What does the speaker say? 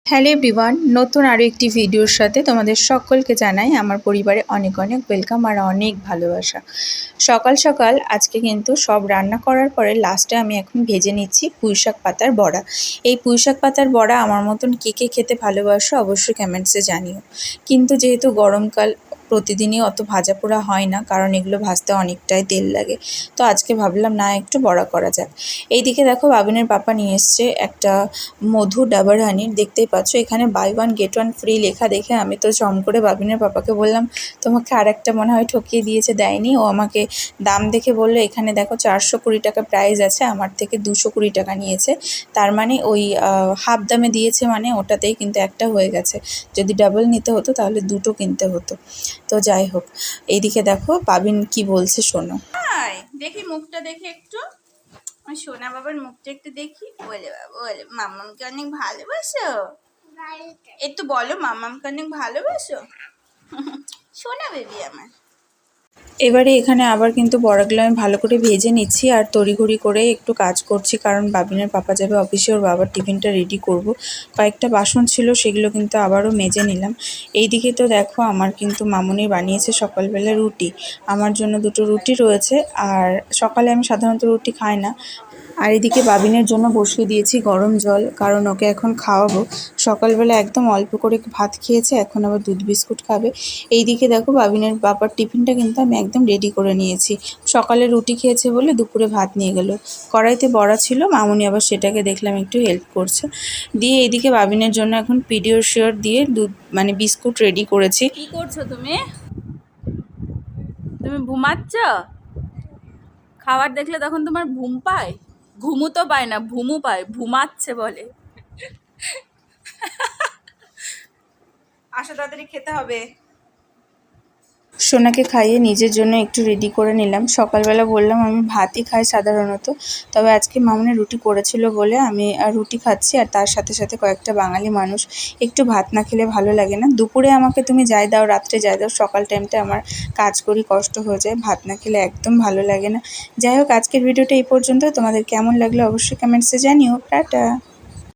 Hello everyone, নতুন আরও একটি ভিডিওর সাথে তোমাদের সকলকে জানাই আমার পরিবারে অনেক অনেক ওয়েলকাম আর অনেক ভালোবাসা। সকাল সকাল আজকে কিন্তু সব রান্না করার পরে লাস্টে আমি এখন ভেজে নিচ্ছি পুঁইশাক পাতার বড়া। এই পুঁইশাক পাতার বড়া আমার মতন কে কে খেতে ভালোবাসো অবশ্যই কমেন্টসে জানিও। কিন্তু যেহেতু গরমকাল, প্রতিদিনই অত ভাজা পোড়া হয় না, কারণ এগুলো ভাজতে অনেকটাই তেল লাগে। তো আজকে ভাবলাম না একটু বড়া করা যাক। এইদিকে দেখো বাবিনের পাপা নিয়ে এসছে একটা মধু ডাবর হানির, দেখতেই পাচ্ছ এখানে buy one get one free লেখা দেখে আমি তো জম করে বাবিনের পাপাকে বললাম তোমাকে আর একটা মনে হয় ঠকিয়ে দিয়েছে, দেয়নি। ও আমাকে দাম দেখে বললো এখানে দেখো 420 টাকা প্রাইস আছে, আমার থেকে 220 টাকা নিয়েছে। তার মানে ওই হাফ দামে দিয়েছে, মানে ওটাতেই কিন্তু একটা হয়ে গেছে। যদি ডাবল নিতে হতো তাহলে দুটো কিনতে হতো। তো যাই হোক, এইদিকে দেখো বাবিন কি বলছে শোনো। দেখি মুখটা দেখে একটু, সোনা বাবার মুখটা একটু দেখি। বলে বাবা, বলে মাম্মামকে অনেক ভালোবাসো, একটু বলো মাম্মামকে অনেক ভালোবাসো। সোনা বেবি আমার। এবারে এখানে আবার কিন্তু বড়াগুলো আমি ভালো করে ভেজে নিচ্ছি আর তড়িঘড়ি করে একটু কাজ করছি, কারণ বাবিনের পাপা যাবে অফিসে, ওর বাবার টিফিনটা রেডি করব। কয়েকটা বাসন ছিল সেগুলো কিন্তু আবারও মেজে নিলাম। এইদিকে তো দেখো আমার কিন্তু মামুনি বানিয়েছে সকালবেলা রুটি, আমার জন্য দুটো রুটি রয়েছে। আর সকালে আমি সাধারণত রুটি খাই না। আর এদিকে বাবিনের জন্য বসিয়ে দিয়েছি গরম জল, কারণ ওকে এখন খাওয়াবো। সকালবেলা একদম অল্প করে ভাত খেয়েছে, এখন আবার দুধ বিস্কুট খাবে। এইদিকে দেখো বাবিনের বাবার টিফিনটা কিন্তু আমি একদম রেডি করে নিয়েছি। সকালে রুটি খেয়েছে বলে দুপুরে ভাত নিয়ে গেল। কড়াইতে বড়া ছিল, মামুনি আবার সেটাকে দেখলাম একটু হেল্প করছে। দিয়ে এইদিকে বাবিনের জন্য এখন পিডিয়াশিওর দিয়ে দুধ মানে বিস্কুট রেডি করেছি। কি করছো তুমি? তুমি ঘুমাচ্ছ? খাবার দেখলে তখন তোমার ঘুম পায়? ঘুমু তো পায় না, ঘুমু পায়, ঘুমাচ্ছে বলে। আসো তাড়াতাড়ি খেতে হবে। সোনাকে খাইয়ে নিজের জন্য একটু রেডি করে নিলাম। সকালবেলা বললাম আমি ভাতই খাই সাধারণত, তবে আজকে মামুনি রুটি করেছিল বলে আমি রুটি খাচ্ছি। আর তার সাথে সাথে কয়েকটা বাঙালি মানুষ, একটু ভাত না খেলে ভালো লাগে না। দুপুরে আমাকে তুমি যাই দাও, রাত্রে যাই দাও, সকাল টাইমটা আমার কাজ করি, কষ্ট হয়ে যায়, ভাত না খেলে একদম ভালো লাগে না। যাই হোক, আজকের ভিডিওটা এই পর্যন্ত। তোমাদের কেমন লাগলো অবশ্যই কমেন্টসে জানিও। টাটা।